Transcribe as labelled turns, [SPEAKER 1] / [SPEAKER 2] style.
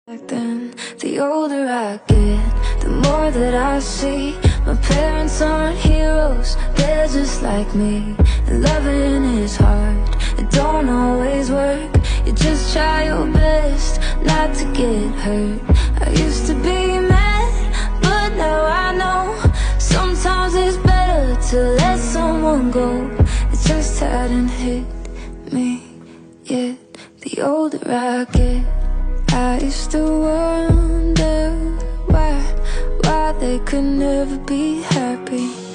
[SPEAKER 1] Back then, the older I get, the more that I see my parents aren't heroes, they're just like me. And loving is hard, it don't always work. You just try your best not to get hurt. I used to be mad, but now I know sometimes it's better to let someone go. It just hadn't hit me yet. The older I get, I used to wonder why they could never be happy.